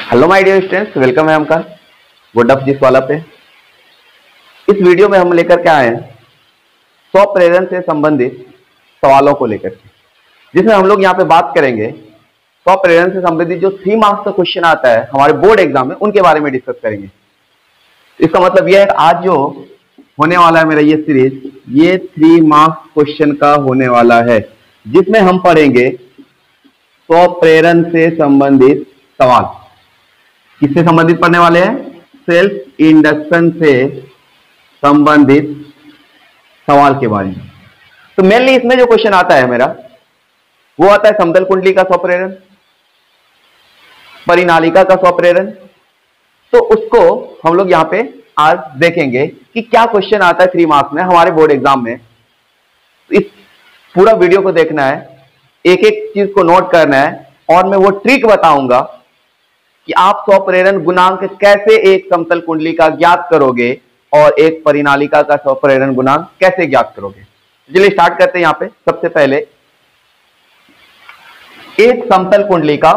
Hello my dear students, welcome है आपका good of जिस वाला पे। इस वीडियो में हम लेकर के आए हैं स्वप्रेरण से संबंधित सवालों को लेकर के, जिसमें हम लोग यहाँ पे बात करेंगे स्वप्रेरण से संबंधित जो 3 मार्क्स का क्वेश्चन आता है हमारे बोर्ड एग्जाम में, उनके बारे में डिस्कस करेंगे। इसका मतलब यह है आज जो होने वाला है मेरा ये सीरीज, ये 3 मार्क्स क्वेश्चन का होने वाला है, जिसमें हम पढ़ेंगे स्वप्रेरण से संबंधित सवाल। किससे संबंधित पढ़ने वाले हैं? सेल्फ इंडक्शन से संबंधित सवाल के बारे में। तो मेनली इसमें जो क्वेश्चन आता है मेरा, वो आता है समतल कुंडली का स्वप्रेरण, परिनालिका का स्वप्रेरण। तो उसको हम लोग यहां पे आज देखेंगे कि क्या क्वेश्चन आता है 3 मार्क्स में हमारे बोर्ड एग्जाम में। इस पूरा वीडियो को देखना है, एक एक चीज को नोट करना है, और मैं वो ट्रिक बताऊंगा कि आप स्वप्रेरण गुणांक कैसे एक समतल कुंडली का ज्ञात करोगे और एक परिनालिका का स्वप्रेरण गुणांक कैसे ज्ञात करोगे। चलिए स्टार्ट करते हैं। यहां पे सबसे पहले एक समतल कुंडली का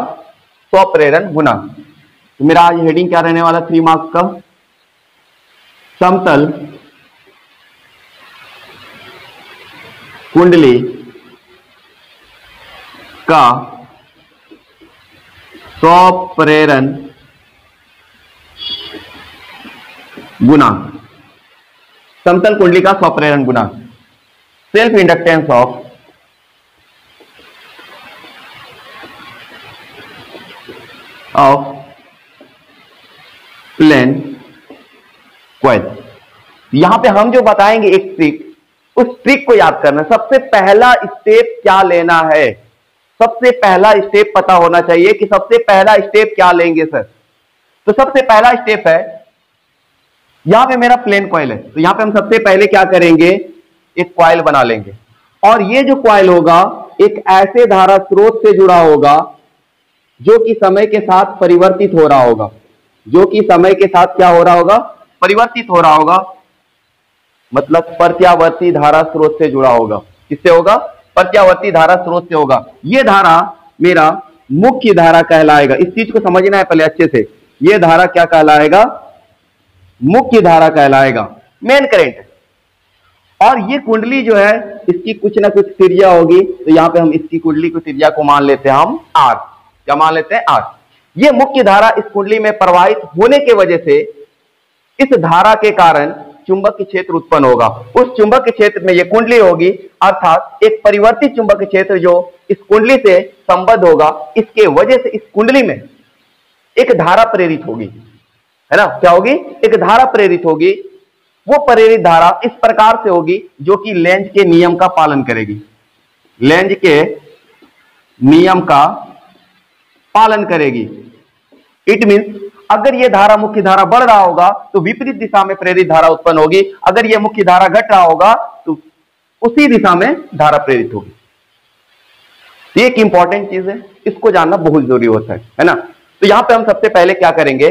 स्वप्रेरण गुणांक। तो मेरा आज हेडिंग क्या रहने वाला 3 मार्क्स का? समतल कुंडली का स्वप्रेरण गुणांक। समतल कुंडली का स्वप्रेरण गुणांक, self inductance of plane coil. यहां पे हम जो बताएंगे एक ट्रिक, उस ट्रिक को याद करना। सबसे पहला स्टेप क्या लेना है, सबसे पहला स्टेप पता होना चाहिए कि सबसे पहला स्टेप क्या लेंगे सर। तो सबसे पहला स्टेप है, यहां पे मेरा प्लेन कॉइल है, तो यहां पे हम सबसे पहले क्या करेंगे, एक कॉइल बना लेंगे। और ये जो कॉइल होगा एक ऐसे धारा स्रोत से जुड़ा होगा जो कि समय के साथ परिवर्तित हो रहा होगा, जो कि समय के साथ क्या हो रहा होगा, परिवर्तित हो रहा होगा, मतलब प्रत्यावर्ती धारा स्रोत से जुड़ा होगा। किससे होगा? प्रत्यावर्ती धारा स्रोत से होगा। यह धारा मेरा मुख्य धारा कहलाएगा। इस चीज को समझना है पहले अच्छे से। यह धारा क्या कहलाएगा? मुख्य धारा कहलाएगा, मेन करंट। और ये कुंडली जो है इसकी कुछ ना कुछ त्रिज्या होगी, तो यहां पे हम इसकी कुंडली की त्रिज्या को मान लेते हैं हम आर। क्या मान लेते हैं? आर। ये मुख्य धारा इस कुंडली में प्रवाहित होने के वजह से इस धारा के कारण चुंबकीय क्षेत्र उत्पन्न होगा। उस चुंबकीय क्षेत्र में यह कुंडली होगी, अर्थात एक परिवर्तित चुंबकीय क्षेत्र जो इस कुंडली से संबद्ध होगा। इसके वजह से इस कुंडली में एक धारा प्रेरित होगी, है ना? क्या होगी? एक धारा प्रेरित होगी। वो प्रेरित धारा इस प्रकार से होगी जो कि लेंज के नियम का पालन करेगी। लेंज के नियम का पालन करेगी। इट मींस अगर यह धारा मुख्य धारा बढ़ रहा होगा तो विपरीत दिशा में प्रेरित धारा उत्पन्न होगी, अगर यह मुख्य धारा घट रहा होगा तो उसी दिशा में धारा प्रेरित होगी। ये एक इंपॉर्टेंट चीज है, इसको जानना बहुत जरूरी होता है ना? तो यहां पे हम सबसे पहले क्या करेंगे,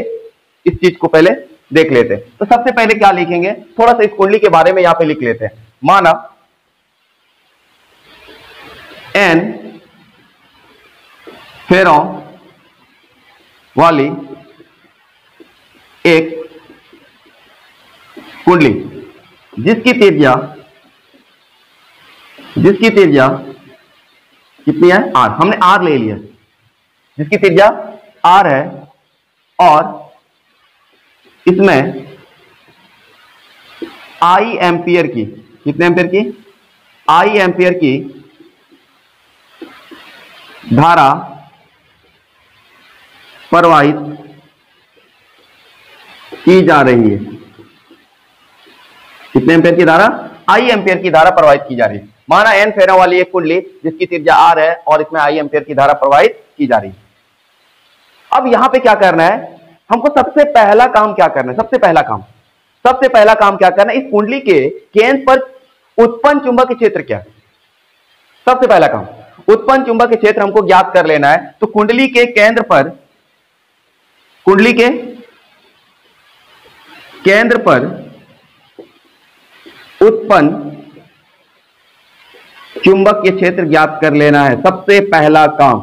इस चीज को पहले देख लेते हैं। तो सबसे पहले क्या लिखेंगे, थोड़ा सा इस कुंडली के बारे में यहां पे लिख लेते हैं। माना एन फेरो वाली एक कुंडली जिसकी त्रिज्या कितनी है? आर। हमने आर ले लिया, जिसकी त्रिज्या आर है, और इसमें आई एम्पियर की, कितने एम्पियर की? आई एम्पियर की धारा प्रवाहित की जा रही है। कितने एम्पियर की धारा? आई एम्पियर की धारा प्रवाहित की जा रही है। माना एन फेरो वाली एक कुंडली जिसकी त्रिज्या आर है और इसमें आई एम्पियर की धारा प्रवाहित की जा रही है। अब यहां पे क्या करना है हमको? सबसे पहला काम क्या करना है? सबसे पहला काम क्या करना है? इस कुंडली के केंद्र पर उत्पन्न चुंबकीय क्षेत्र क्या है? सबसे पहला काम उत्पन्न चुंबकीय क्षेत्र हमको ज्ञात कर लेना है। तो कुंडली के केंद्र पर उत्पन्न चुंबकीय क्षेत्र ज्ञात कर लेना है। सबसे पहला काम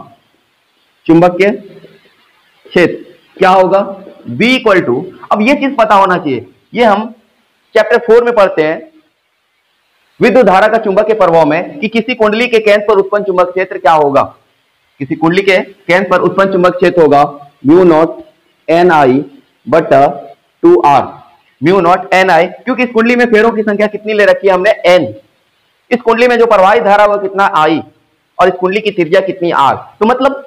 चुंबकीय क्षेत्र। क्या होगा, B इक्वल टू, अब ये चीज पता होना चाहिए, ये हम चैप्टर 4 में पढ़ते हैं विद्युत धारा का चुंबकीय प्रभाव में कि किसी कुंडली के केंद्र पर उत्पन्न चुंबक क्षेत्र क्या होगा। किसी कुंडली के केंद्र पर उत्पन्न चुंबक क्षेत्र होगा म्यू नॉट NI बटा 2R। म्यू नॉट NI, क्योंकि इस कुंडली में फेरों की संख्या कितनी ले रखी है हमने, N। इस कुंडली में जो प्रवाहित धारा वो कितना I, और इस कुंडली की त्रिज्या कितनी R। तो मतलब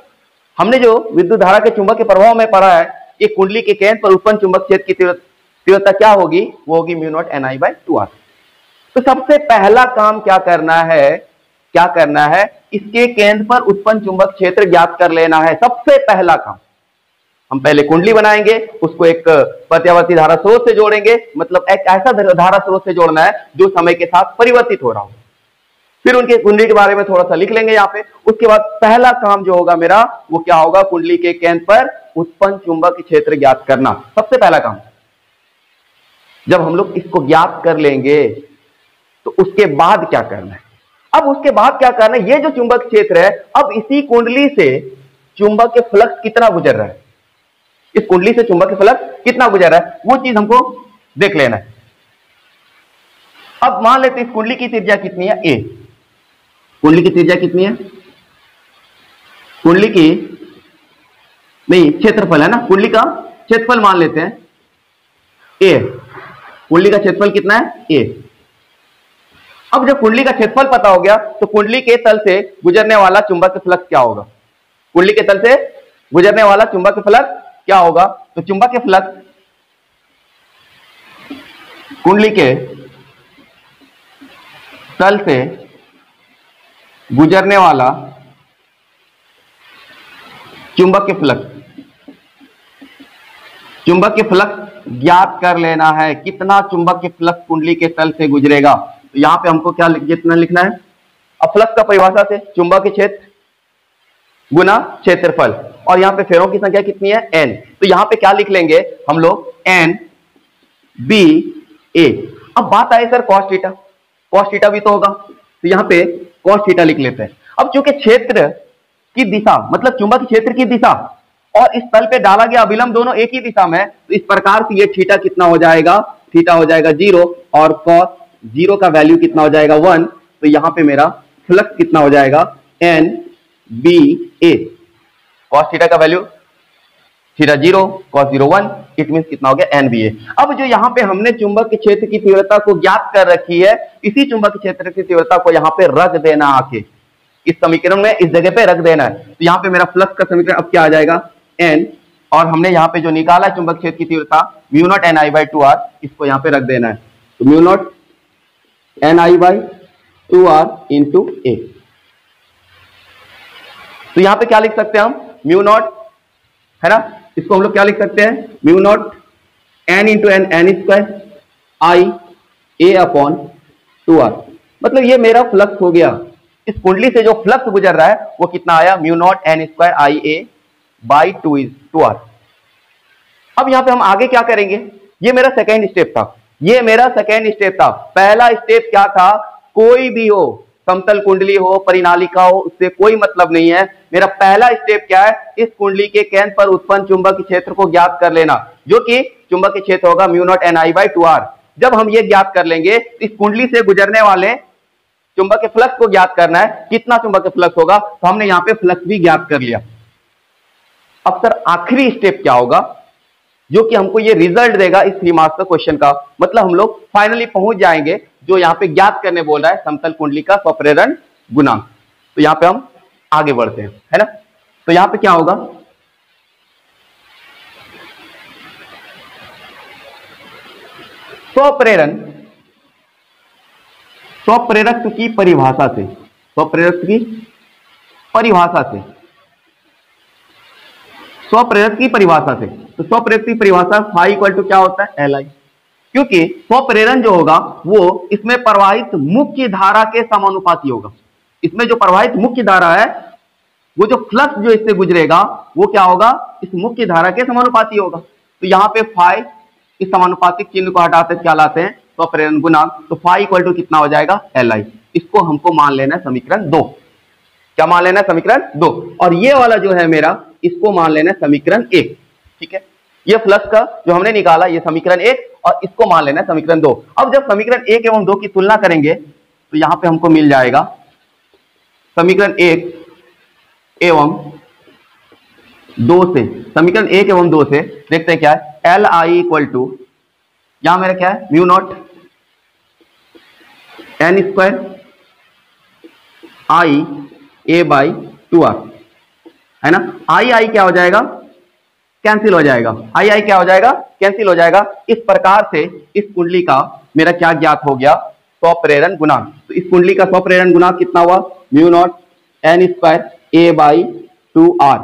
हमने जो विद्युत धारा के चुंबकीय प्रभाव में पढ़ा है, ये कुंडली के केंद्र पर उत्पन्न चुंबक क्षेत्र की तीव्रता क्या होगी, वो होगी mu naught NI by 2R। तो सबसे पहला काम क्या करना है, इसके केंद्र पर उत्पन्न चुंबक क्षेत्र ज्ञात कर लेना है। सबसे पहला काम, हम पहले कुंडली बनाएंगे, उसको एक प्रत्यावर्ती धारा स्रोत से जोड़ेंगे, मतलब एक ऐसा धारा स्रोत से जोड़ना है जो समय के साथ परिवर्तित हो रहा हो। फिर उनके कुंडली के बारे में थोड़ा सा लिख लेंगे यहाँ पे। उसके बाद पहला काम जो होगा मेरा, वो क्या होगा, कुंडली के केंद्र पर उत्पन्न चुंबक क्षेत्र ज्ञात करना। सबसे पहला काम, जब हम लोग इसको ज्ञात कर लेंगे तो उसके बाद क्या करना है, अब उसके बाद क्या करना है, ये जो चुंबक क्षेत्र है, अब इसी कुंडली से चुंबक के फ्लक्स कितना गुजर रहा है, इस कुंडली से चुंबक के फ्लक्स कितना गुजर रहा है, वो चीज हमको देख लेना है। अब मान लेते हैं इस कुंडली की त्रिज्या कितनी है, A। कुंडली की त्रिज्या कितनी है, कुंडली की नहीं, क्षेत्रफल है ना, कुंडली का क्षेत्रफल मान लेते हैं A। कुंडली का क्षेत्रफल कितना है, A। अब जब कुंडली का क्षेत्रफल पता हो गया तो कुंडली के तल से गुजरने वाला चुंबक फ्लक्स क्या होगा, कुंडली के तल से गुजरने वाला चुंबक फ्लक्स क्या होगा। तो चुंबक फ्लक्स कुंडली के तल से गुजरने वाला चुंबक फ्लक्स ज्ञात कर लेना है। कितना चुंबक फ्लक्स कुंडली के तल से गुजरेगा, तो यहां पे हमको क्या कितना लिखना है, अब फ्लक्स का परिभाषा से चुंबकीय क्षेत्र गुना क्षेत्रफल, और यहां पे फेरों की संख्या कितनी है, N। तो यहां पे क्या लिख लेंगे हम लोग, NBA। अब बात आए सर कॉस थीटा भी तो होगा, तो यहां पे कॉस थीटा लिख लेते हैं। अब चूंकि क्षेत्र की दिशा, मतलब चुंबकीय क्षेत्र की दिशा और इस तल पे डाला गया अभिलंब दोनों एक ही दिशा में, तो इस प्रकार से ये थीटा कितना हो जाएगा, थीटा हो जाएगा 0, और कॉस 0 का वैल्यू कितना हो जाएगा 1। तो यहां पे मेरा फ्लक्स कितना हो जाएगा, NBA। कॉस थीटा का value theta 0, cos 0 1, it means कितना हो गया, NBA। अब जो यहां पे हमने चुंबकीय क्षेत्र की तीव्रता को ज्ञात कर रखी है, इसी चुंबकीय क्षेत्र की तीव्रता को यहां पे रख देना, आके इस समीकरण में इस जगह पे रख देना है। तो यहां पे मेरा फ्लक्स का समीकरण अब क्या आ जाएगा, N, और हमने यहां पे जो निकाला चुंबक क्षेत्र की तीव्रता mu naught NI by 2R, इसको यहां पे रख देना है। तो mu naught NI by 2R into A। तो यहां पे क्या लिख सकते हैं हम, म्यू नॉट है ना, इसको हम लोग क्या लिख सकते हैं, mu naught N into N square I A upon 2R। मतलब ये मेरा फ्लक्स हो गया, इस कुंडली से जो फ्लक्स गुजर रहा है वो कितना आया, mu naught N square I A by 2R। अब यहां पे हम आगे क्या करेंगे, ये मेरा सेकेंड स्टेप था, पहला स्टेप क्या था, कोई भी हो, समतल कुंडली हो, परिनालिका हो, उससे कोई मतलब नहीं है। मेरा पहला स्टेप क्या है, इस कुंडली के केंद्र पर उत्पन्न चुंबकीय क्षेत्र को ज्ञात कर लेना, जो कि चुंबकीय क्षेत्र होगा mu naught NI by 2R। जब हम ये ज्ञात कर लेंगे, इस कुंडली से गुजरने वाले चुंबकीय फ्लक्स को ज्ञात करना है, कितना चुंबकीय फ्लक्स होगा, तो हमने यहां पे फ्लक्स भी ज्ञात कर लिया। अब सर आखिरी स्टेप क्या होगा, जो कि हमको ये रिजल्ट देगा इस 3 मार्क्स का क्वेश्चन का, मतलब हम लोग फाइनली पहुंच जाएंगे जो यहां पे ज्ञात करने बोल रहा है, समतल कुंडली का स्वप्रेरण गुणांक। तो यहां पे हम आगे बढ़ते हैं, है ना। तो यहां पे क्या होगा, स्वप्रेरक की परिभाषा से, स्वप्रेरक की परिभाषा से, तो स्वप्रेरक की परिभाषा फाई इक्वल टू क्या होता है, Li। क्योंकि स्वप्रेरण जो होगा वो इसमें प्रवाहित मुख्य धारा के समानुपाती होगा। इसमें जो प्रवाहित मुख्य धारा है, वो जो फ्लक्स जो इससे गुजरेगा वो क्या होगा, इस मुख्य धारा के समानुपाती होगा। तो यहां पे फाई, इस समानुपातिक चिन्ह को हटाते क्या लाते हैं, स्वप्रेरण गुणांक। तो फाई इक्वल टू कितना हो जाएगा, Li। इसको हमको मान लेना है समीकरण 2। क्या मान लेना है, समीकरण 2। और ये वाला जो है मेरा, इसको मान लेना है समीकरण 1। ठीक है। ये फ्लक्स का जो हमने निकाला ये समीकरण 1 और इसको मान लेना है समीकरण 2। अब जब समीकरण 1 एवं 2 की तुलना करेंगे तो यहां पे हमको मिल जाएगा समीकरण 1 एवं 2 से, समीकरण 1 एवं 2 से देखते हैं क्या है। एल आई इक्वल टू, यहां मेरा क्या है, mu naught N square I A by 2r, है ना। आई क्या हो जाएगा, कैंसिल हो जाएगा। आई क्या हो जाएगा, कैंसिल हो जाएगा। इस प्रकार से इस कुंडली का मेरा क्या ज्ञात हो गया, स्वप्रेरण गुणांक। तो इस कुंडली का स्वप्रेरण गुणांक कितना हुआ, mu naught N square A by 2r।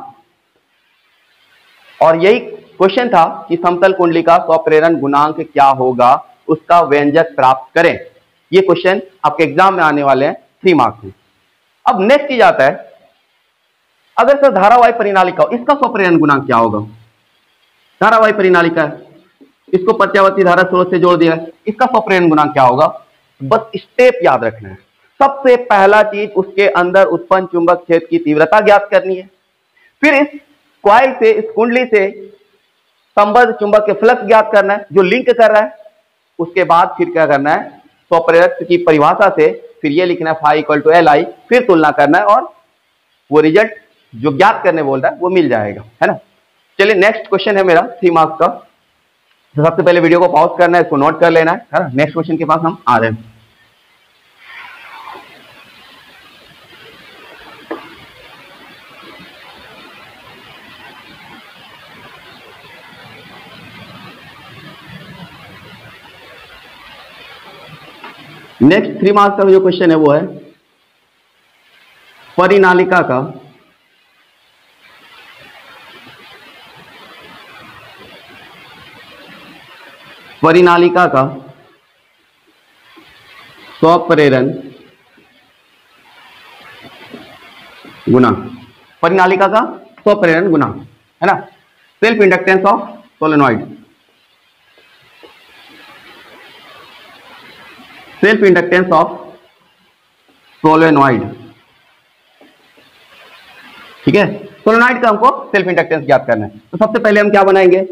और यही क्वेश्चन था कि समतल कुंडली का स्वप्रेरण गुणांक क्या होगा, उसका व्यंजक प्राप्त करें। ये क्वेश्चन आपके एग्जाम में आने वाले हैं 3 मार्क्स में। अब नेक्स्ट चीज आता है, अगर सर धारावाही परिनालिका हो, इसका स्वप्रेरण गुणांक क्या होगा। धारावाही परिनालिका है, इसको प्रत्यावर्ती धारा स्रोत से जोड़ दिया है, इसका स्वप्रेरण गुणांक क्या होगा। बस स्टेप याद रखना है। सबसे पहला चीज उसके अंदर उत्पन्न चुंबक क्षेत्र की तीव्रता ज्ञात करनी है। फिर इस कॉइल से, इस कुंडली से संबद्ध चुंबक के फ्लक्स ज्ञात करना है जो लिंक कर रहा है। उसके बाद फिर क्या करना है, स्वप्रेरक की परिभाषा से फिर ये लिखना है phi equal to L I, फिर तुलना करना है और वो रिजल्ट जो ज्ञात करने बोल रहा है वो मिल जाएगा, है ना। चलिए नेक्स्ट क्वेश्चन है मेरा 3 मार्क्स का। तो सबसे पहले वीडियो को पॉज करना है, इसको नोट कर लेना है ना। नेक्स्ट क्वेश्चन के पास हम आ रहे हैं। नेक्स्ट 3 मार्क्स का जो क्वेश्चन है वो है परिनालिका का स्वप्रेरण गुणांक। परिनालिका का स्वप्रेरण गुणांक, है ना। Self inductance of solenoid, self inductance of solenoid, ठीक है। सोलेनॉइड का हमको सेल्फ इंडक्टेंस ज्ञात करना है। तो सबसे पहले हम क्या बनाएंगे,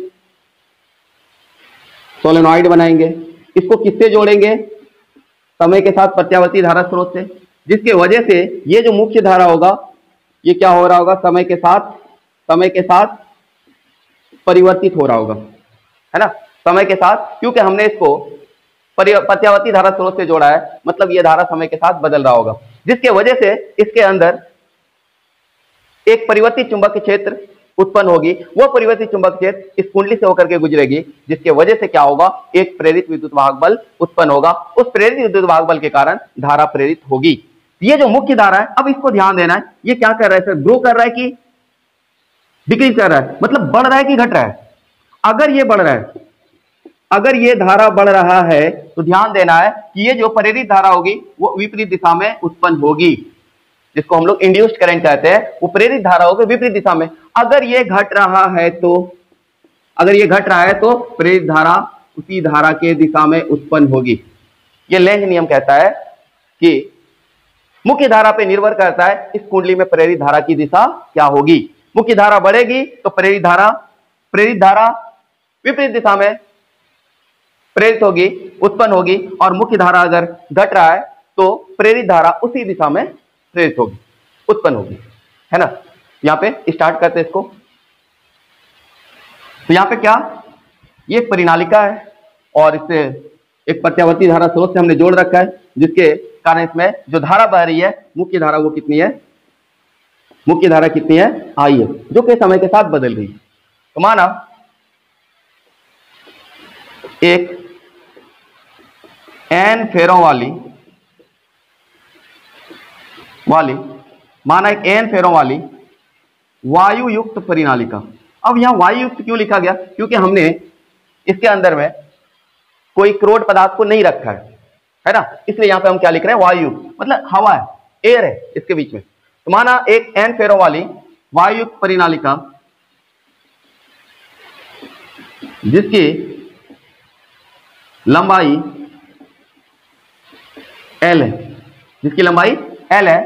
सोलेनॉइड बनाएंगे। इसको किससे जोड़ेंगे, समय के साथ प्रत्यावर्ती धारा स्रोत से, जिसके वजह से ये जो मुख्य धारा होगा ये क्या हो रहा होगा, समय के साथ परिवर्तित हो रहा होगा, है ना। समय के साथ, क्योंकि हमने इसको प्रत्यावर्ती धारा स्रोत से जोड़ा है, मतलब ये धारा समय के साथ बदल रहा होगा, जिसके वजह से इसके अंदर एक परिवर्तित चुंबकीय क्षेत्र उत्पन्न होगी। वो परिवर्तित चुंबकीय क्षेत्र इस कुंडली से होकर के गुजरेगी, जिसके वजह से क्या होगा, एक प्रेरित विद्युत वाहक बल उत्पन्न होगा। उस प्रेरित विद्युत वाहक बल के कारण धारा प्रेरित होगी। ये जो मुख्य धारा है, अब इसको ध्यान देना है, ये क्या कर रहा है सर, ग्रो कर रहा है कि डिक्रीज कर रहा है, मतलब बढ़ रहा है कि घट रहा है। अगर ये बढ़ रहा है, अगर ये धारा बढ़ रहा है तो ध्यान देना है कि ये जो प्रेरित धारा होगी वो विपरीत दिशा में उत्पन्न होगी, जिसको हम लोग इंड्यूस्ड करंट कहते हैं। वो प्रेरित धारा होगी विपरीत दिशा में। अगर ये घट रहा है तो प्रेरित धारा उसी धारा के दिशा में उत्पन्न होगी। ये लेंज नियम कहता है कि मुख्य धारा पे निर्भर करता है इस कुंडली में प्रेरित धारा की दिशा क्या होगी। मुख्य धारा बढ़ेगी तो प्रेरित धारा विपरीत दिशा में प्रेरित होगी, उत्पन्न होगी, और मुख्य धारा अगर घट रहा है तो प्रेरित धारा उसी दिशा में प्रेरित होगी, उत्पन्न होगी, है ना। यहां पे स्टार्ट करते हैं इसको। तो यहां पे क्या, ये परिनालिका है और इसे एक प्रत्यावर्ती धारा स्रोत से हमने जोड़ रखा है, जिसके कारण इसमें जो धारा बह रही है, मुख्य धारा वो कितनी है, मुख्य धारा कितनी है, आई है, जो कि समय के साथ बदल रही है। तो माना एक एन फेरों वाली माना एक एन फेरों वाली वायु युक्त परिनालिका। अब यहां वायु युक्त क्यों लिखा गया, क्योंकि हमने इसके अंदर में कोई क्रोड पदार्थ को नहीं रखा है ना, इसलिए यहां पे हम क्या लिख रहे हैं, वायु युक्त, मतलब हवा है, एयर है इसके बीच में। तो माना एक एन फेरों वाली वायु युक्त परिनालिका जिसकी लंबाई L है, जिसकी लंबाई L है,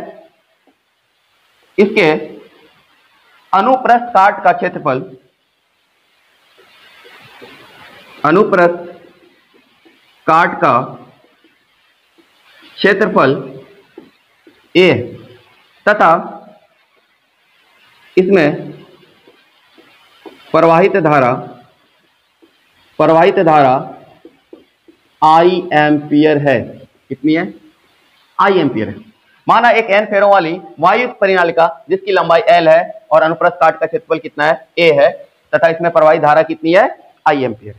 इसके अनुप्रस्थ काट का क्षेत्रफल अनुप्रस्थ काट का क्षेत्रफल A है तथा इसमें प्रवाहित धारा I एम्पियर है। कितनी है? I एम्पियर है। माना एक n फेरों वाली वायुयुक्त परिनालिका जिसकी लंबाई L है और अनुप्रस्थ काट का क्षेत्रफल कितना है? A है तथा इसमें प्रवाहित धारा कितनी है? I ampere.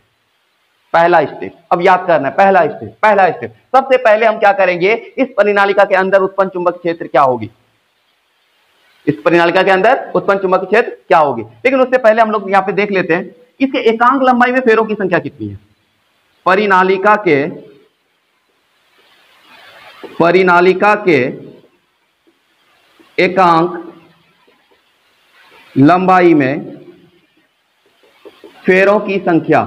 पहला स्टेप अब याद करना है। पहला स्टेप सबसे पहले हम क्या करेंगे, इस परिनालिका के अंदर उत्पन्न चुंबक क्षेत्र क्या होगी, इस परिनालिका के अंदर उत्पन्न चुंबक क्षेत्र क्या होगी। लेकिन उससे पहले हम लोग यहां पे देख लेते हैं इसके एकांक लंबाई में फेरों की संख्या कितनी है। परिनालिका के एकांक लंबाई में फेरों की संख्या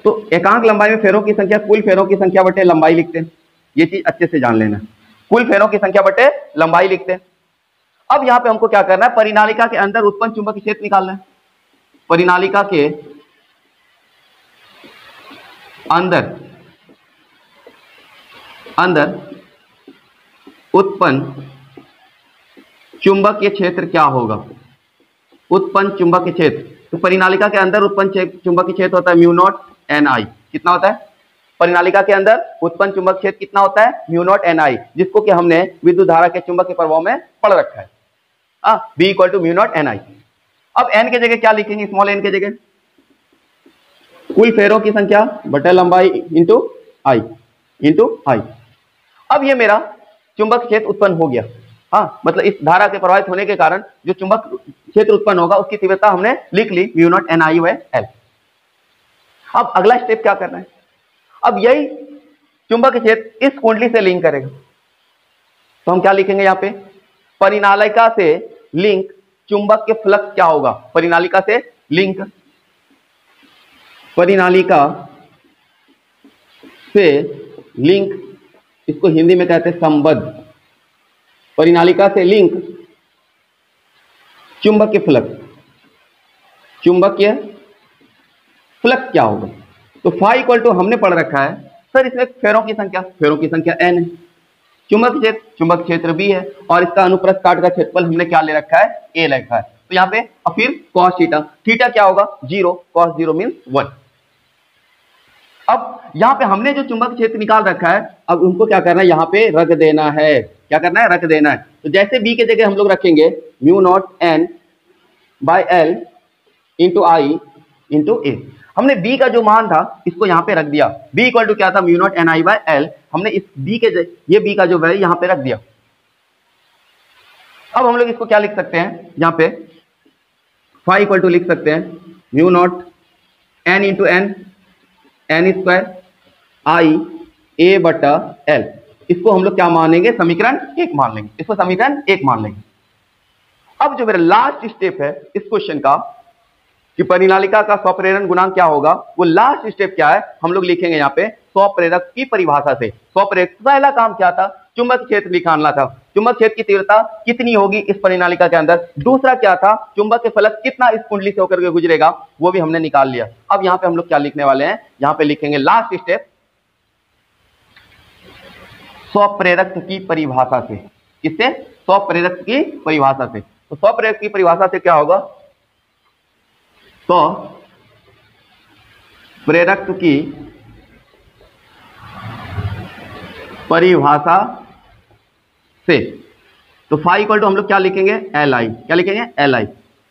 तो एकांक लंबाई में फेरों की संख्या कुल फेरों की संख्या बटे लंबाई लिखते हैं। ये चीज अच्छे से जान लेना, कुल फेरों की संख्या बटे लंबाई लिखते हैं। अब यहां पे हमको क्या करना है, परिनालिका के अंदर उत्पन्न चुंबकीय क्षेत्र निकालना है। परिनालिका के अंदर उत्पन्न चुंबकीय क्षेत्र क्या होगा। उत्पन्न चुंबकीय क्षेत्र, तो परिनालिका के अंदर उत्पन्न चुंबकीय क्षेत्र होता है म्यू नॉट एन आई। कितना होता है? परिनालिका के अंदर उत्पन्न चुंबक क्षेत्र कितना होता है? म्यू नॉट एन आई, जिसको कि हमने विद्युत धारा के चुंबकीय प्रभाव में पढ़ रखा है। B equal to mu naught N I. अब n के जगह क्या लिखेंगे? स्मॉल n के जगह कुल फेरों की संख्या बटे लंबाई इंटू आई। अब ये मेरा चुंबक क्षेत्र उत्पन्न हो गया। मतलब इस धारा के प्रवाहित होने के कारण जो चुंबक क्षेत्र उत्पन्न होगा उसकी तीव्रता हमने लिख ली mu naught N I by L. अब अगला स्टेप क्या करना है, अब यही चुंबक क्षेत्र इस कुंडली से लिंक करेगा। तो हम क्या लिखेंगे यहां पे, परिनालिका से लिंक चुंबक के फ्लक्स क्या होगा। परिनालिका से लिंक इसको हिंदी में कहते हैं संबद्ध। परिनालिका से लिंक चुंबकीय फ्लक्स क्या होगा। तो फाई इक्वल टू हमने पढ़ रखा है सर इसमें फेरों की संख्या n है, चुंबक क्षेत्र B है और इसका अनुप्रस्थ काट का क्षेत्रफल हमने क्या ले रखा है? A ले रखा है। तो यहाँ पे और फिर cos थीटा क्या होगा? 0, cos 0 मीन्स 1। अब यहाँ पे हमने जो चुंबक क्षेत्र निकाल रखा है, अब उनको क्या करना है? यहाँ पे रख देना है। क्या करना है? रख देना है। तो जैसे B के जगह हम लोग रखेंगे mu naught n by L into I into A. हमने B का जो मान था इसको यहाँ पे रख दिया। B इक्वल टू क्या था? Mu naught N I by L. हमने इस B के ये B का जो वैल्यू यहाँ पे रख दिया। अब हम लोग इसको क्या लिख सकते हैं? यहाँ पे फाई इक्वल टू लिख सकते हैं mu naught n into N square I A बटा एल। इसको हम लोग क्या मानेंगे? समीकरण 1 मान लेंगे। इसको समीकरण 1 मान लेंगे। अब जो मेरा लास्ट स्टेप है इस क्वेश्चन का कि परिनालिका का स्वप्रेरण गुणांक क्या होगा, वो लास्ट स्टेप क्या है हम लोग लिखेंगे यहाँ पे स्वप्रेरक की परिभाषा से। स्वप्रेरक पहला काम क्या था? चुंबक क्षेत्र निकालना था। चुंबक क्षेत्र की तीव्रता कितनी होगी इस परिनालिका के अंदर। दूसरा क्या था? चुंबक के फ्लक्स कितना इस कुंडली से होकर के गुजरेगा, वो भी हमने निकाल लिया। अब यहाँ पे हम लोग क्या लिखने वाले हैं? यहाँ पे लिखेंगे लास्ट स्टेप स्वप्रेरक की परिभाषा से। किससे? स्वप्रेरक की परिभाषा से। तो स्वप्रेरक की परिभाषा से क्या होगा? स्वप्रेरक की परिभाषा से तो फाई इक्वल टू हम लोग क्या लिखेंगे? L I. क्या लिखेंगे? L I.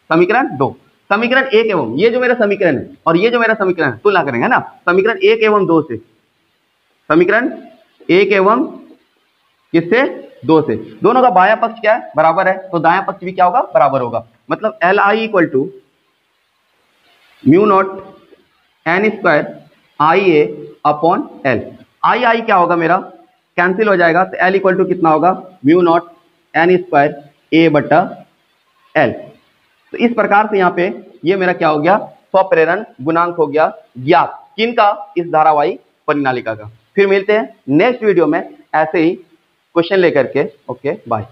समीकरण 2, समीकरण 1 एवं ये जो मेरा समीकरण है और ये जो मेरा समीकरण है तुलना करेंगे ना। समीकरण 1 एवं 2 से, समीकरण 1 एवं किससे? 2 से। दोनों का बायां पक्ष क्या है? बराबर है। तो दायां पक्ष भी क्या होगा? बराबर होगा। मतलब L I equal to mu naught N square I A upon L. I क्या होगा मेरा? कैंसिल हो जाएगा। तो एल इक्वल टू कितना होगा? म्यू नॉट एन स्क्वायर ए बटा एल। तो इस प्रकार से यहाँ पे ये मेरा क्या हो गया? स्वप्रेरण गुणांक हो गया ज्ञात। किनका? इस धारावाही परिनालिका का। फिर मिलते हैं नेक्स्ट वीडियो में ऐसे ही क्वेश्चन लेकर के। Okay bye.